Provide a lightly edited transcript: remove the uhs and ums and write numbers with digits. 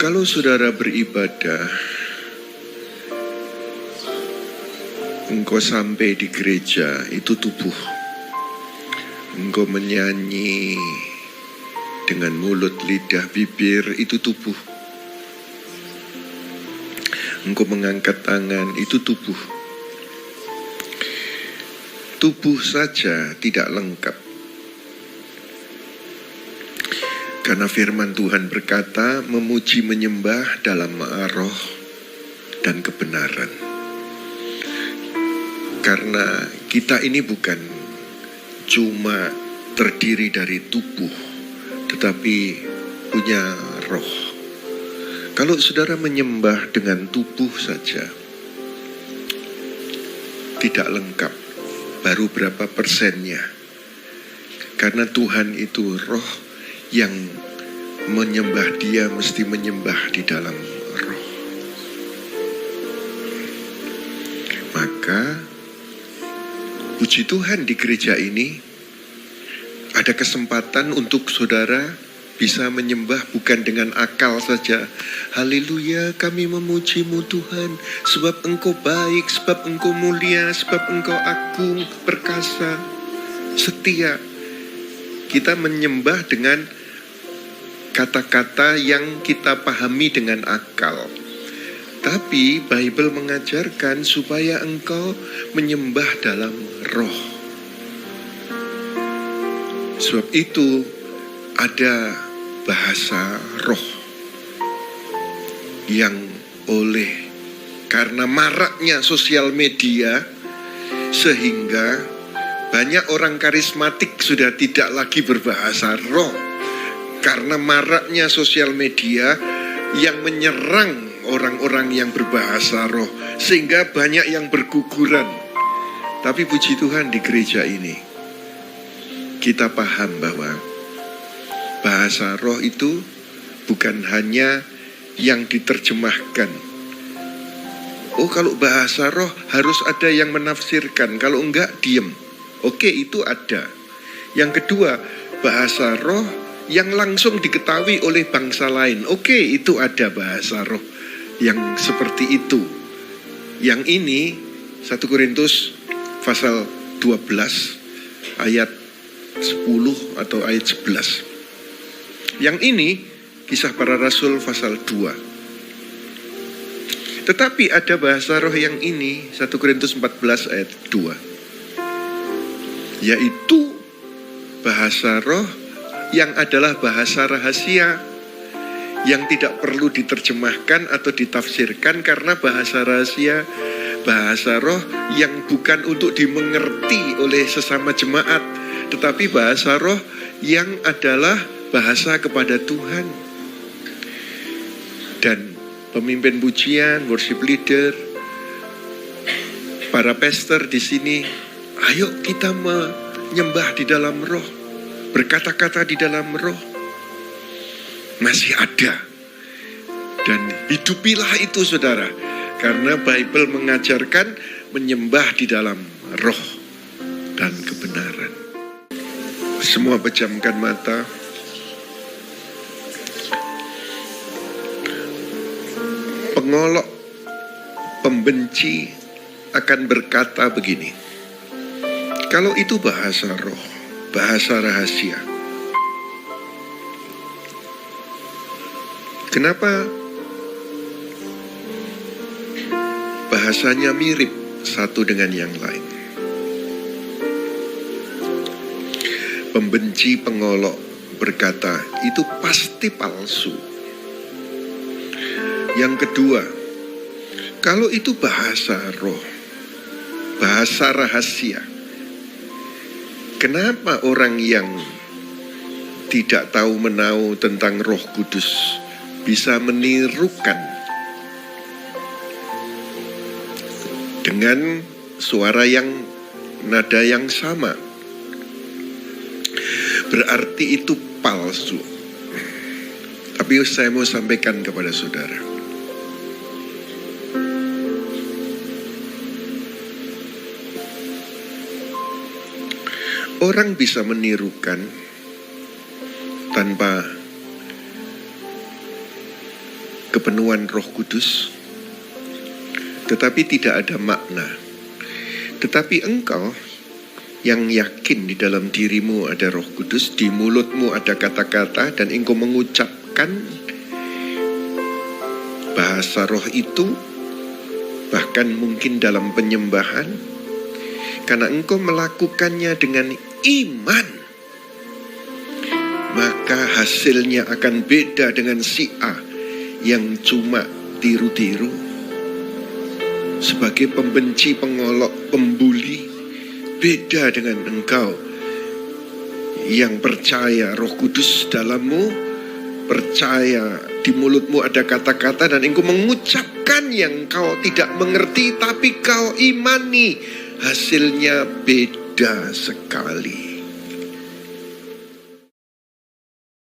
Kalau saudara beribadah, engkau sampai di gereja, itu tubuh. Engkau menyanyi dengan mulut, lidah, bibir, itu tubuh. Engkau mengangkat tangan, itu tubuh. Tubuh saja tidak lengkap. Karena firman Tuhan berkata, memuji menyembah dalam ma'aroh dan kebenaran. Karena kita ini bukan cuma terdiri dari tubuh, tetapi punya roh. Kalau saudara menyembah dengan tubuh saja, tidak lengkap. Baru berapa persennya? Karena Tuhan itu roh, yang menyembah Dia mesti menyembah di dalam roh. Maka puji Tuhan di gereja ini ada kesempatan untuk saudara bisa menyembah bukan dengan akal saja. Haleluya, kami memuji-Mu Tuhan, sebab Engkau baik, sebab Engkau mulia, sebab Engkau agung, perkasa, setia. Kita menyembah dengan kata-kata yang kita pahami dengan akal. Tapi Bible mengajarkan supaya engkau menyembah dalam roh. Sebab itu ada bahasa roh yang karena maraknya sosial media, sehingga banyak orang karismatik sudah tidak lagi berbahasa roh. Karena maraknya sosial media yang menyerang orang-orang yang berbahasa roh, sehingga banyak yang berguguran. Tapi puji Tuhan di gereja ini kita paham bahwa bahasa roh itu bukan hanya yang diterjemahkan. Oh, kalau bahasa roh harus ada yang menafsirkan, kalau enggak diem. Oke, itu ada. Yang kedua, bahasa roh yang langsung diketahui oleh bangsa lain. Oke, itu ada bahasa roh yang seperti itu. Yang ini 1 Korintus pasal 12 ayat 10 atau ayat 11. Yang ini Kisah Para Rasul pasal 2. Tetapi ada bahasa roh yang ini 1 Korintus 14 ayat 2. Yaitu bahasa roh yang adalah bahasa rahasia, yang tidak perlu diterjemahkan atau ditafsirkan, karena bahasa rahasia, bahasa roh yang bukan untuk dimengerti oleh sesama jemaat, tetapi bahasa roh yang adalah bahasa kepada Tuhan. Dan pemimpin pujian, worship leader, para pastor di sini, ayo kita menyembah di dalam roh, berkata-kata di dalam roh. Masih ada. Dan hidupilah itu saudara. Karena Bible mengajarkan menyembah di dalam roh dan kebenaran. Semua pejamkan mata. Pengolok, pembenci akan berkata begini. Kalau itu bahasa roh, bahasa rahasia, kenapa bahasanya mirip satu dengan yang lain? Pembenci, pengolok berkata, itu pasti palsu. Yang kedua, kalau itu bahasa roh, bahasa rahasia, kenapa orang yang tidak tahu menahu tentang Roh Kudus bisa menirukan dengan suara yang nada yang sama? Berarti itu palsu. Tapi saya mau sampaikan kepada saudara, orang bisa menirukan tanpa kepenuhan Roh Kudus, tetapi tidak ada makna. Tetapi engkau yang yakin di dalam dirimu ada Roh Kudus, di mulutmu ada kata-kata, dan engkau mengucapkan bahasa roh itu, bahkan mungkin dalam penyembahan, karena engkau melakukannya dengan iman, maka hasilnya akan beda dengan si A yang cuma tiru-tiru. Sebagai pembenci, pengolok, pembuli, beda dengan engkau yang percaya Roh Kudus dalammu, percaya di mulutmu ada kata-kata, dan engkau mengucapkan yang kau tidak mengerti tapi kau imani. Hasilnya beda sekali.